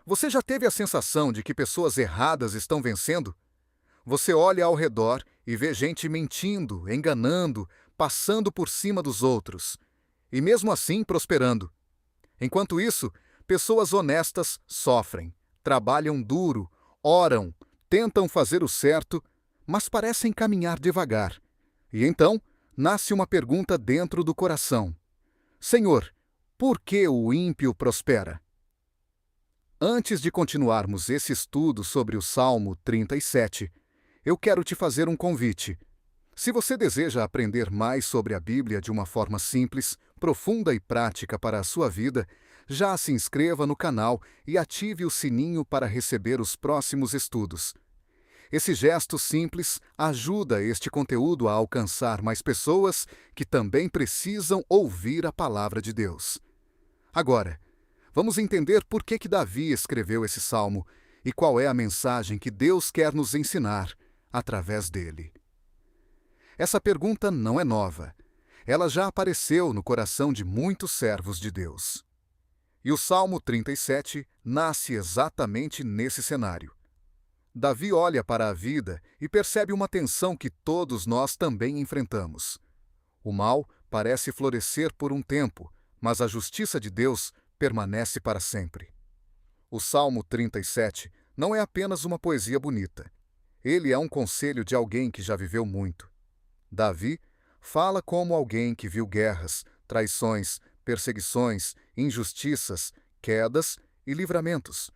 Você já teve a sensação de que pessoas erradas estão vencendo? Você olha ao redor e vê gente mentindo, enganando, passando por cima dos outros, e mesmo assim prosperando. Enquanto isso, pessoas honestas sofrem, trabalham duro, oram, tentam fazer o certo, mas parecem caminhar devagar. E então, nasce uma pergunta dentro do coração: Senhor, por que o ímpio prospera? Antes de continuarmos esse estudo sobre o Salmo 37, eu quero te fazer um convite. Se você deseja aprender mais sobre a Bíblia de uma forma simples, profunda e prática para a sua vida, já se inscreva no canal e ative o sininho para receber os próximos estudos. Esse gesto simples ajuda este conteúdo a alcançar mais pessoas que também precisam ouvir a palavra de Deus. Agora, vamos entender por que Davi escreveu esse salmo e qual é a mensagem que Deus quer nos ensinar através dele. Essa pergunta não é nova. Ela já apareceu no coração de muitos servos de Deus. E o Salmo 37 nasce exatamente nesse cenário. Davi olha para a vida e percebe uma tensão que todos nós também enfrentamos. O mal parece florescer por um tempo, mas a justiça de Deus permanece para sempre. O Salmo 37 não é apenas uma poesia bonita. Ele é um conselho de alguém que já viveu muito. Davi fala como alguém que viu guerras, traições, perseguições, injustiças, quedas e livramentos.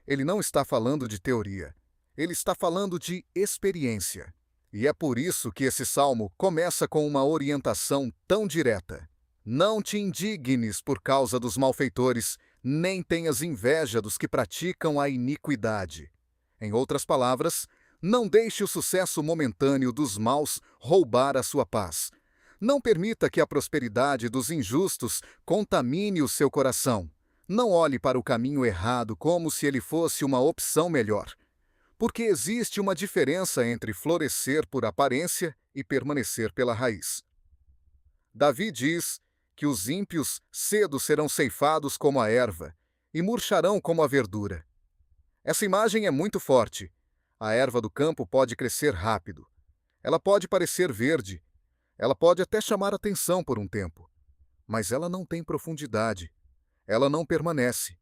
Ele não está falando de teoria. Ele está falando de experiência. E é por isso que esse salmo começa com uma orientação tão direta. Não te indignes por causa dos malfeitores, nem tenhas inveja dos que praticam a iniquidade. Em outras palavras, não deixe o sucesso momentâneo dos maus roubar a sua paz. Não permita que a prosperidade dos injustos contamine o seu coração. Não olhe para o caminho errado como se ele fosse uma opção melhor. Porque existe uma diferença entre florescer por aparência e permanecer pela raiz. Davi diz que os ímpios cedo serão ceifados como a erva e murcharão como a verdura. Essa imagem é muito forte. A erva do campo pode crescer rápido. Ela pode parecer verde. Ela pode até chamar atenção por um tempo. Mas ela não tem profundidade. Ela não permanece.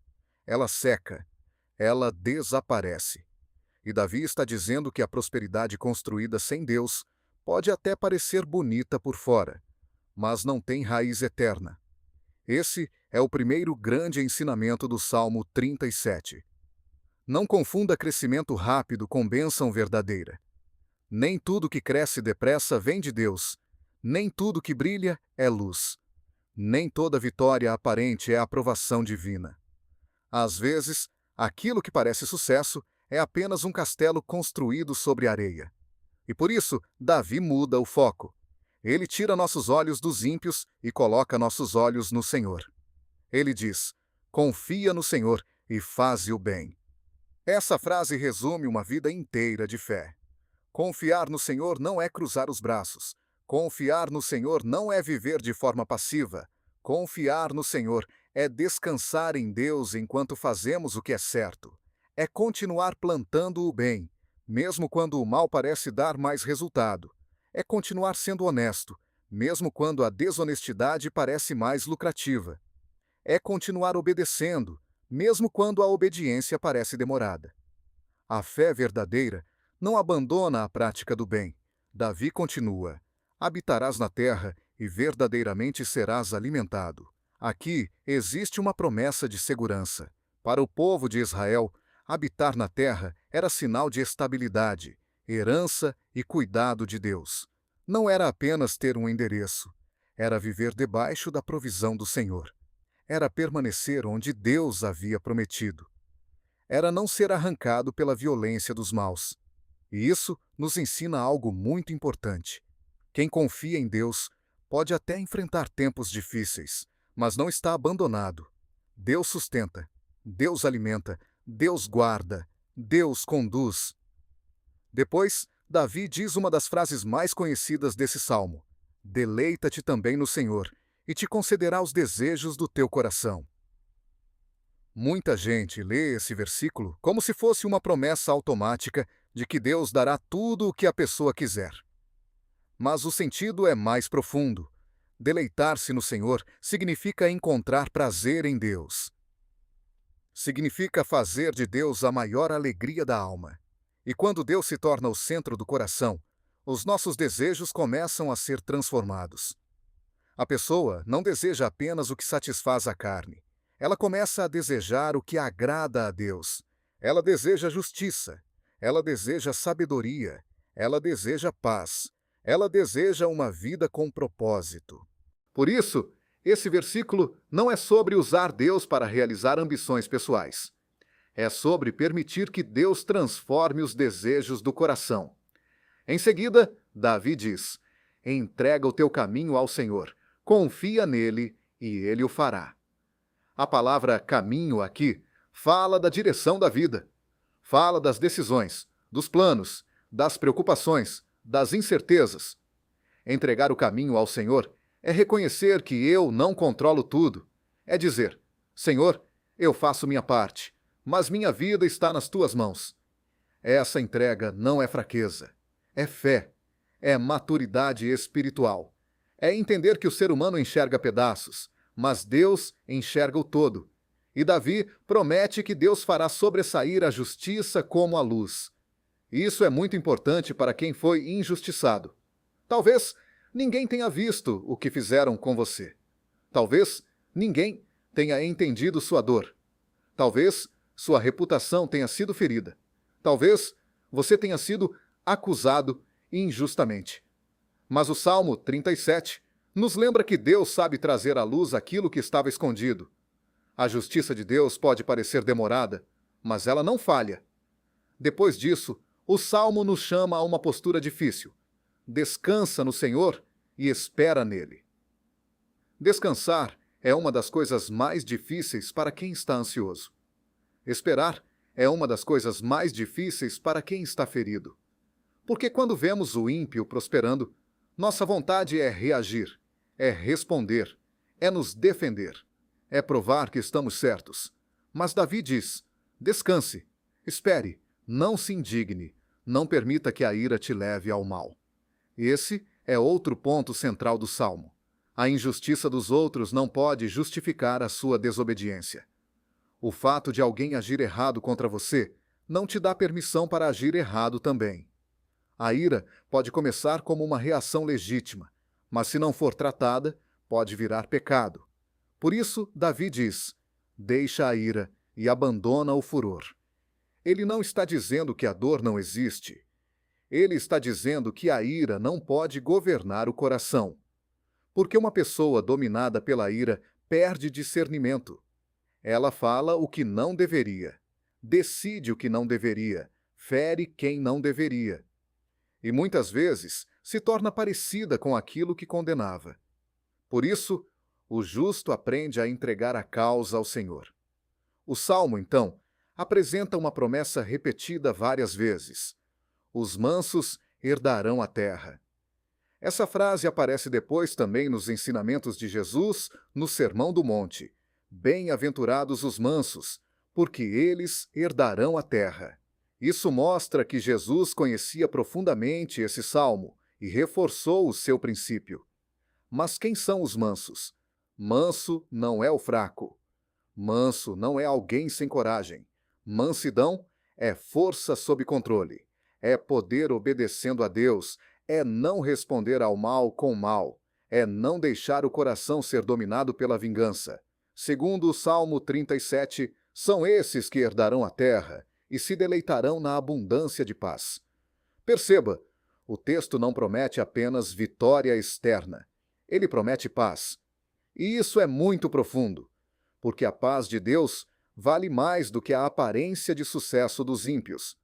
Ela seca. Ela desaparece. E Davi está dizendo que a prosperidade construída sem Deus pode até parecer bonita por fora, mas não tem raiz eterna. Esse é o primeiro grande ensinamento do Salmo 37. Não confunda crescimento rápido com bênção verdadeira. Nem tudo que cresce depressa vem de Deus. Nem tudo que brilha é luz. Nem toda vitória aparente é aprovação divina. Às vezes, aquilo que parece sucesso é apenas um castelo construído sobre areia. E por isso, Davi muda o foco. Ele tira nossos olhos dos ímpios e coloca nossos olhos no Senhor. Ele diz: confia no Senhor e faze o bem. Essa frase resume uma vida inteira de fé. Confiar no Senhor não é cruzar os braços. Confiar no Senhor não é viver de forma passiva. Confiar no Senhor é descansar em Deus enquanto fazemos o que é certo. É continuar plantando o bem, mesmo quando o mal parece dar mais resultado. É continuar sendo honesto, mesmo quando a desonestidade parece mais lucrativa. É continuar obedecendo, mesmo quando a obediência parece demorada. A fé verdadeira não abandona a prática do bem. Davi continua: habitarás na terra e verdadeiramente serás alimentado. Aqui existe uma promessa de segurança. Para o povo de Israel, habitar na terra era sinal de estabilidade, herança e cuidado de Deus. Não era apenas ter um endereço, era viver debaixo da provisão do Senhor. Era permanecer onde Deus havia prometido. Era não ser arrancado pela violência dos maus. E isso nos ensina algo muito importante. Quem confia em Deus pode até enfrentar tempos difíceis, mas não está abandonado. Deus sustenta, Deus alimenta, Deus guarda, Deus conduz. Depois, Davi diz uma das frases mais conhecidas desse salmo: deleita-te também no Senhor, e te concederá os desejos do teu coração. Muita gente lê esse versículo como se fosse uma promessa automática de que Deus dará tudo o que a pessoa quiser. Mas o sentido é mais profundo. Deleitar-se no Senhor significa encontrar prazer em Deus. Significa fazer de Deus a maior alegria da alma. E quando Deus se torna o centro do coração, os nossos desejos começam a ser transformados. A pessoa não deseja apenas o que satisfaz a carne. Ela começa a desejar o que agrada a Deus. Ela deseja justiça. Ela deseja sabedoria. Ela deseja paz. Ela deseja uma vida com propósito. Por isso, esse versículo não é sobre usar Deus para realizar ambições pessoais. É sobre permitir que Deus transforme os desejos do coração. Em seguida, Davi diz: entrega o teu caminho ao Senhor, confia nele e ele o fará. A palavra caminho aqui fala da direção da vida. Fala das decisões, dos planos, das preocupações, das incertezas. Entregar o caminho ao Senhor é reconhecer que eu não controlo tudo. É dizer: Senhor, eu faço minha parte, mas minha vida está nas tuas mãos. Essa entrega não é fraqueza, é fé, é maturidade espiritual. É entender que o ser humano enxerga pedaços, mas Deus enxerga o todo. E Davi promete que Deus fará sobressair a justiça como a luz. Isso é muito importante para quem foi injustiçado. Talvez ninguém tenha visto o que fizeram com você. Talvez ninguém tenha entendido sua dor. Talvez sua reputação tenha sido ferida. Talvez você tenha sido acusado injustamente. Mas o Salmo 37 nos lembra que Deus sabe trazer à luz aquilo que estava escondido. A justiça de Deus pode parecer demorada, mas ela não falha. Depois disso, o Salmo nos chama a uma postura difícil. Descansa no Senhor e espera nele. Descansar é uma das coisas mais difíceis para quem está ansioso. Esperar é uma das coisas mais difíceis para quem está ferido. Porque quando vemos o ímpio prosperando, nossa vontade é reagir, é responder, é nos defender, é provar que estamos certos. Mas Davi diz: descanse, espere, não se indigne, não permita que a ira te leve ao mal. Esse é outro ponto central do Salmo. A injustiça dos outros não pode justificar a sua desobediência. O fato de alguém agir errado contra você não te dá permissão para agir errado também. A ira pode começar como uma reação legítima, mas se não for tratada, pode virar pecado. Por isso, Davi diz: deixa a ira e abandona o furor. Ele não está dizendo que a dor não existe. Ele está dizendo que a ira não pode governar o coração. Porque uma pessoa dominada pela ira perde discernimento. Ela fala o que não deveria, decide o que não deveria, fere quem não deveria. E muitas vezes se torna parecida com aquilo que condenava. Por isso, o justo aprende a entregar a causa ao Senhor. O Salmo, então, apresenta uma promessa repetida várias vezes: os mansos herdarão a terra. Essa frase aparece depois também nos ensinamentos de Jesus no Sermão do Monte: bem-aventurados os mansos, porque eles herdarão a terra. Isso mostra que Jesus conhecia profundamente esse salmo e reforçou o seu princípio. Mas quem são os mansos? Manso não é o fraco. Manso não é alguém sem coragem. Mansidão é força sob controle. É poder obedecendo a Deus. É não responder ao mal com mal. É não deixar o coração ser dominado pela vingança. Segundo o Salmo 37, são esses que herdarão a terra e se deleitarão na abundância de paz. Perceba, o texto não promete apenas vitória externa. Ele promete paz. E isso é muito profundo, porque a paz de Deus vale mais do que a aparência de sucesso dos ímpios.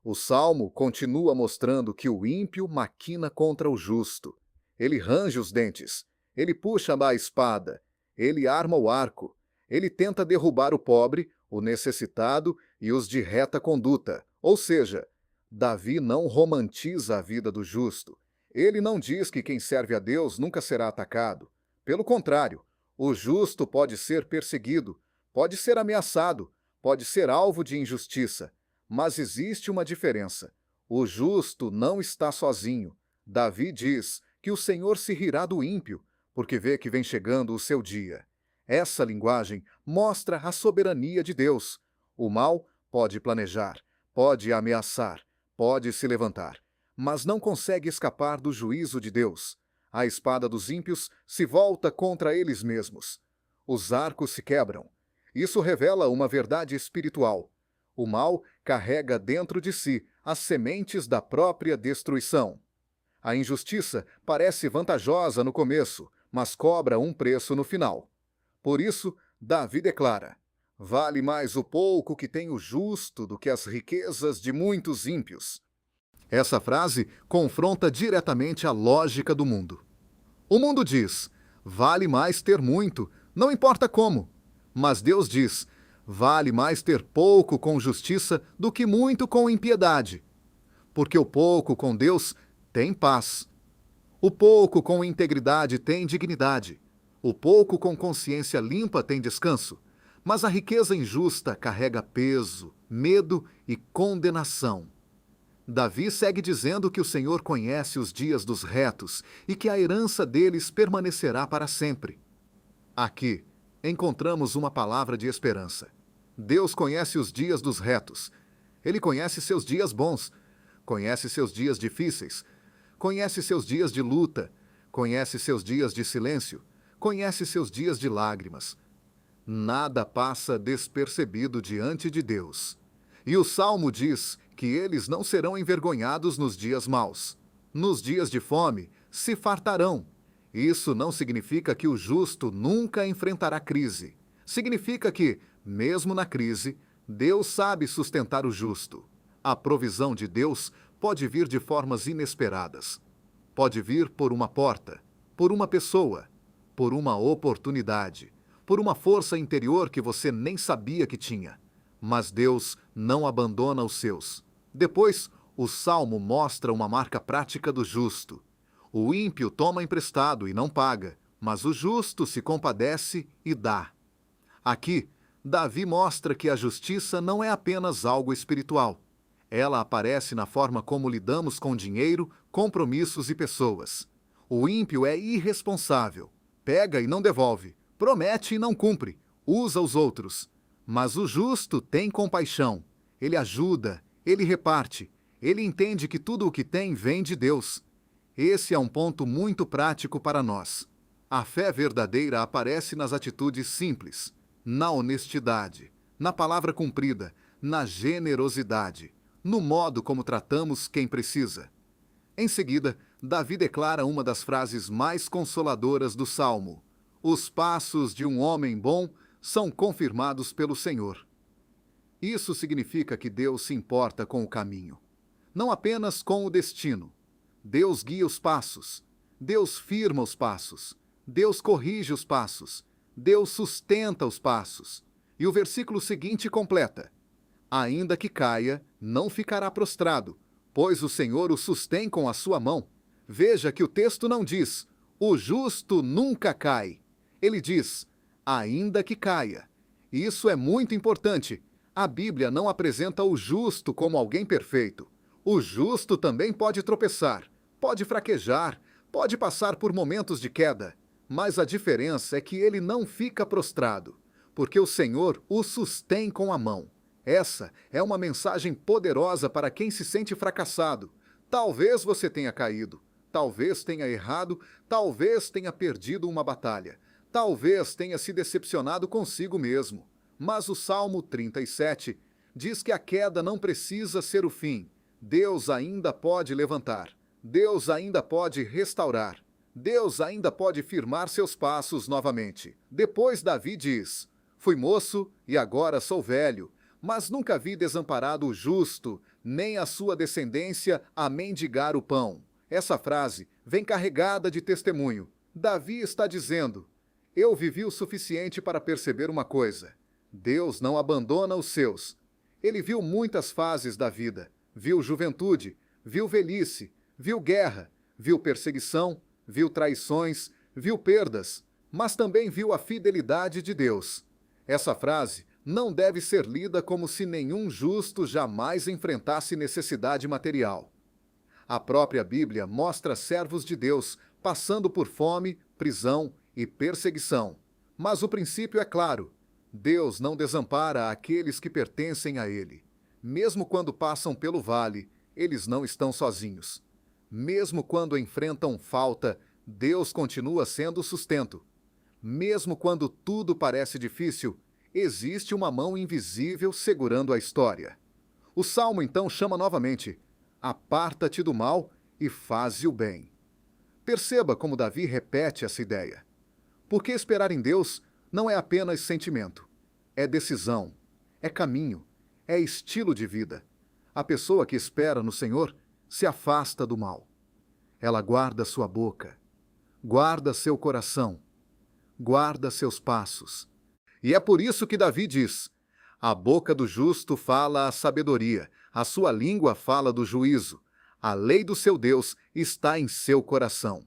O Salmo continua mostrando que o ímpio maquina contra o justo. Ele range os dentes, ele puxa a espada, ele arma o arco, ele tenta derrubar o pobre, o necessitado e os de reta conduta. Ou seja, Davi não romantiza a vida do justo. Ele não diz que quem serve a Deus nunca será atacado. Pelo contrário, o justo pode ser perseguido, pode ser ameaçado, pode ser alvo de injustiça, mas existe uma diferença. O justo não está sozinho. Davi diz que o Senhor se rirá do ímpio, porque vê que vem chegando o seu dia. Essa linguagem mostra a soberania de Deus. O mal pode planejar, pode ameaçar, pode se levantar, mas não consegue escapar do juízo de Deus. A espada dos ímpios se volta contra eles mesmos. Os arcos se quebram. Isso revela uma verdade espiritual. O mal carrega dentro de si as sementes da própria destruição. A injustiça parece vantajosa no começo, mas cobra um preço no final. Por isso, Davi declara: vale mais o pouco que tem o justo do que as riquezas de muitos ímpios. Essa frase confronta diretamente a lógica do mundo. O mundo diz: vale mais ter muito, não importa como. Mas Deus diz: vale mais ter pouco com justiça do que muito com impiedade. Porque o pouco com Deus tem paz. O pouco com integridade tem dignidade. O pouco com consciência limpa tem descanso. Mas a riqueza injusta carrega peso, medo e condenação. Davi segue dizendo que o Senhor conhece os dias dos retos e que a herança deles permanecerá para sempre. Aqui encontramos uma palavra de esperança. Deus conhece os dias dos retos. Ele conhece seus dias bons, conhece seus dias difíceis, conhece seus dias de luta, conhece seus dias de silêncio, conhece seus dias de lágrimas. Nada passa despercebido diante de Deus. E o Salmo diz que eles não serão envergonhados nos dias maus. Nos dias de fome, se fartarão. Isso não significa que o justo nunca enfrentará crise. Significa que, mesmo na crise, Deus sabe sustentar o justo. A provisão de Deus pode vir de formas inesperadas. Pode vir por uma porta, por uma pessoa, por uma oportunidade, por uma força interior que você nem sabia que tinha. Mas Deus não abandona os seus. Depois, o Salmo mostra uma marca prática do justo. O ímpio toma emprestado e não paga, mas o justo se compadece e dá. Aqui, Davi mostra que a justiça não é apenas algo espiritual. Ela aparece na forma como lidamos com dinheiro, compromissos e pessoas. O ímpio é irresponsável. Pega e não devolve, promete e não cumpre, usa os outros. Mas o justo tem compaixão. Ele ajuda, ele reparte, ele entende que tudo o que tem vem de Deus. Esse é um ponto muito prático para nós. A fé verdadeira aparece nas atitudes simples, na honestidade, na palavra cumprida, na generosidade, no modo como tratamos quem precisa. Em seguida, Davi declara uma das frases mais consoladoras do Salmo: os passos de um homem bom são confirmados pelo Senhor. Isso significa que Deus se importa com o caminho, não apenas com o destino. Deus guia os passos, Deus firma os passos, Deus corrige os passos, Deus sustenta os passos. E o versículo seguinte completa: ainda que caia, não ficará prostrado, pois o Senhor o sustém com a sua mão. Veja que o texto não diz: o justo nunca cai. Ele diz: ainda que caia. Isso é muito importante. A Bíblia não apresenta o justo como alguém perfeito. O justo também pode tropeçar, pode fraquejar, pode passar por momentos de queda. Mas a diferença é que ele não fica prostrado, porque o Senhor o sustém com a mão. Essa é uma mensagem poderosa para quem se sente fracassado. Talvez você tenha caído, talvez tenha errado, talvez tenha perdido uma batalha, talvez tenha se decepcionado consigo mesmo. Mas o Salmo 37 diz que a queda não precisa ser o fim. Deus ainda pode levantar. Deus ainda pode restaurar. Deus ainda pode firmar seus passos novamente. Depois Davi diz: fui moço e agora sou velho, mas nunca vi desamparado o justo, nem a sua descendência a mendigar o pão. Essa frase vem carregada de testemunho. Davi está dizendo: eu vivi o suficiente para perceber uma coisa: Deus não abandona os seus. Ele viu muitas fases da vida. Viu juventude, viu velhice, viu guerra, viu perseguição, viu traições, viu perdas, mas também viu a fidelidade de Deus. Essa frase não deve ser lida como se nenhum justo jamais enfrentasse necessidade material. A própria Bíblia mostra servos de Deus passando por fome, prisão e perseguição. Mas o princípio é claro: Deus não desampara aqueles que pertencem a Ele. Mesmo quando passam pelo vale, eles não estão sozinhos. Mesmo quando enfrentam falta, Deus continua sendo o sustento. Mesmo quando tudo parece difícil, existe uma mão invisível segurando a história. O Salmo então chama novamente: aparta-te do mal e faze o bem. Perceba como Davi repete essa ideia. Porque esperar em Deus não é apenas sentimento, é decisão, é caminho, é estilo de vida. A pessoa que espera no Senhor se afasta do mal. Ela guarda sua boca, guarda seu coração, guarda seus passos. E é por isso que Davi diz: a boca do justo fala a sabedoria, a sua língua fala do juízo. A lei do seu Deus está em seu coração.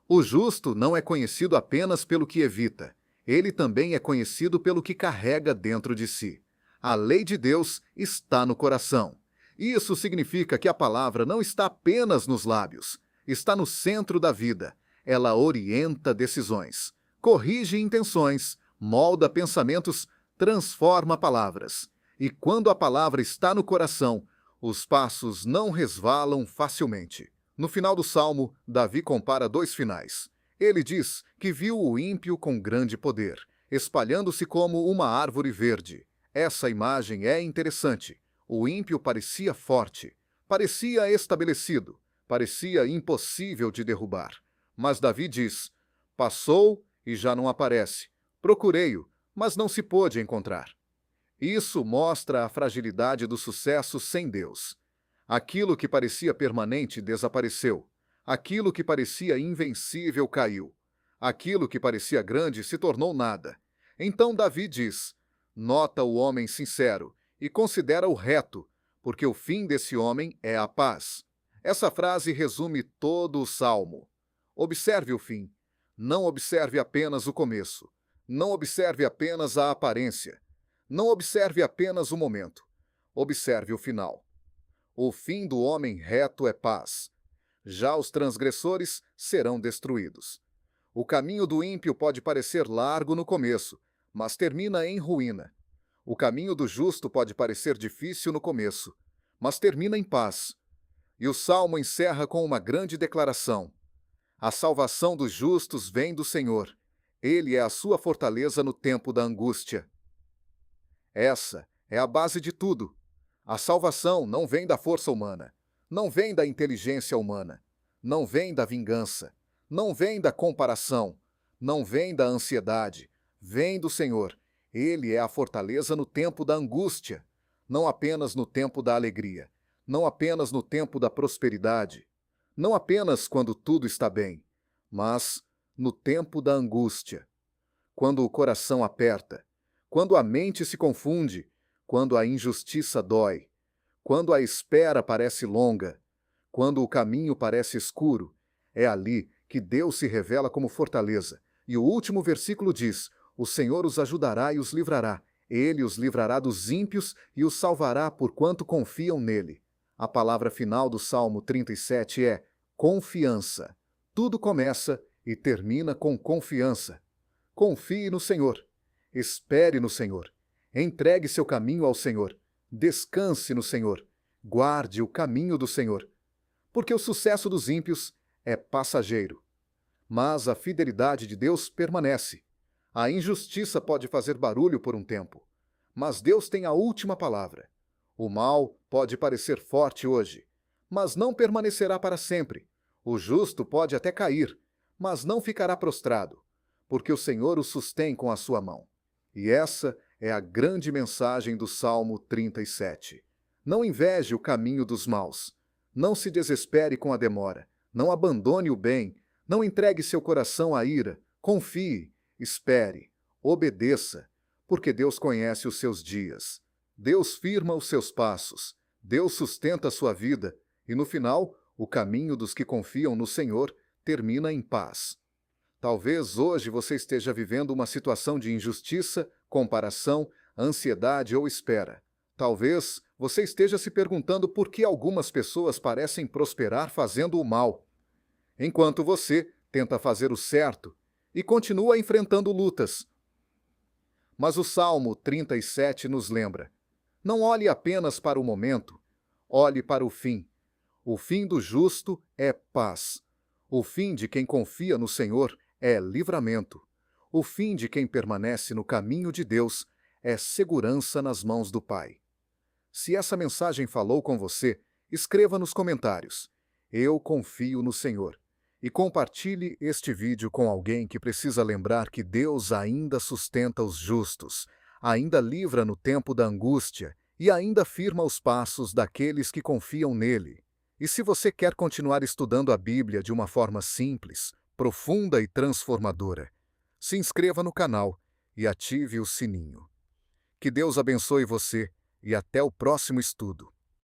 O justo não é conhecido apenas pelo que evita, ele também é conhecido pelo que carrega dentro de si. A lei de Deus está no coração. Isso significa que a palavra não está apenas nos lábios, está no centro da vida. Ela orienta decisões, corrige intenções, molda pensamentos, transforma palavras. E quando a palavra está no coração, os passos não resvalam facilmente. No final do Salmo, Davi compara dois finais. Ele diz que viu o ímpio com grande poder, espalhando-se como uma árvore verde. Essa imagem é interessante. O ímpio parecia forte, parecia estabelecido, parecia impossível de derrubar. Mas Davi diz: passou e já não aparece. Procurei-o, mas não se pôde encontrar. Isso mostra a fragilidade do sucesso sem Deus. Aquilo que parecia permanente desapareceu. Aquilo que parecia invencível caiu. Aquilo que parecia grande se tornou nada. Então Davi diz: nota o homem sincero e considera-o reto, porque o fim desse homem é a paz. Essa frase resume todo o Salmo. Observe o fim. Não observe apenas o começo. Não observe apenas a aparência. Não observe apenas o momento. Observe o final. O fim do homem reto é paz. Já os transgressores serão destruídos. O caminho do ímpio pode parecer largo no começo, mas termina em ruína. O caminho do justo pode parecer difícil no começo, mas termina em paz. E o Salmo encerra com uma grande declaração: a salvação dos justos vem do Senhor. Ele é a sua fortaleza no tempo da angústia. Essa é a base de tudo. A salvação não vem da força humana, não vem da inteligência humana, não vem da vingança, não vem da comparação, não vem da ansiedade, vem do Senhor. Ele é a fortaleza no tempo da angústia, não apenas no tempo da alegria, não apenas no tempo da prosperidade, não apenas quando tudo está bem, mas no tempo da angústia, quando o coração aperta, quando a mente se confunde, quando a injustiça dói, quando a espera parece longa, quando o caminho parece escuro, é ali que Deus se revela como fortaleza. E o último versículo diz: o Senhor os ajudará e os livrará. Ele os livrará dos ímpios e os salvará porquanto confiam nele. A palavra final do Salmo 37 é confiança. Tudo começa e termina com confiança. Confie no Senhor. Espere no Senhor. Entregue seu caminho ao Senhor. Descanse no Senhor. Guarde o caminho do Senhor. Porque o sucesso dos ímpios é passageiro. Mas a fidelidade de Deus permanece. A injustiça pode fazer barulho por um tempo, mas Deus tem a última palavra. O mal pode parecer forte hoje, mas não permanecerá para sempre. O justo pode até cair, mas não ficará prostrado, porque o Senhor o sustém com a sua mão. E essa é a grande mensagem do Salmo 37. Não inveje o caminho dos maus. Não se desespere com a demora. Não abandone o bem. Não entregue seu coração à ira. Confie, espere, obedeça, porque Deus conhece os seus dias. Deus firma os seus passos. Deus sustenta a sua vida. E no final, o caminho dos que confiam no Senhor termina em paz. Talvez hoje você esteja vivendo uma situação de injustiça, comparação, ansiedade ou espera. Talvez você esteja se perguntando por que algumas pessoas parecem prosperar fazendo o mal, enquanto você tenta fazer o certo e continua enfrentando lutas. Mas o Salmo 37 nos lembra: não olhe apenas para o momento, olhe para o fim. O fim do justo é paz. O fim de quem confia no Senhor é livramento. O fim de quem permanece no caminho de Deus é segurança nas mãos do Pai. Se essa mensagem falou com você, escreva nos comentários: eu confio no Senhor. E compartilhe este vídeo com alguém que precisa lembrar que Deus ainda sustenta os justos, ainda livra no tempo da angústia e ainda firma os passos daqueles que confiam nele. E se você quer continuar estudando a Bíblia de uma forma simples, profunda e transformadora, se inscreva no canal e ative o sininho. Que Deus abençoe você e até o próximo estudo.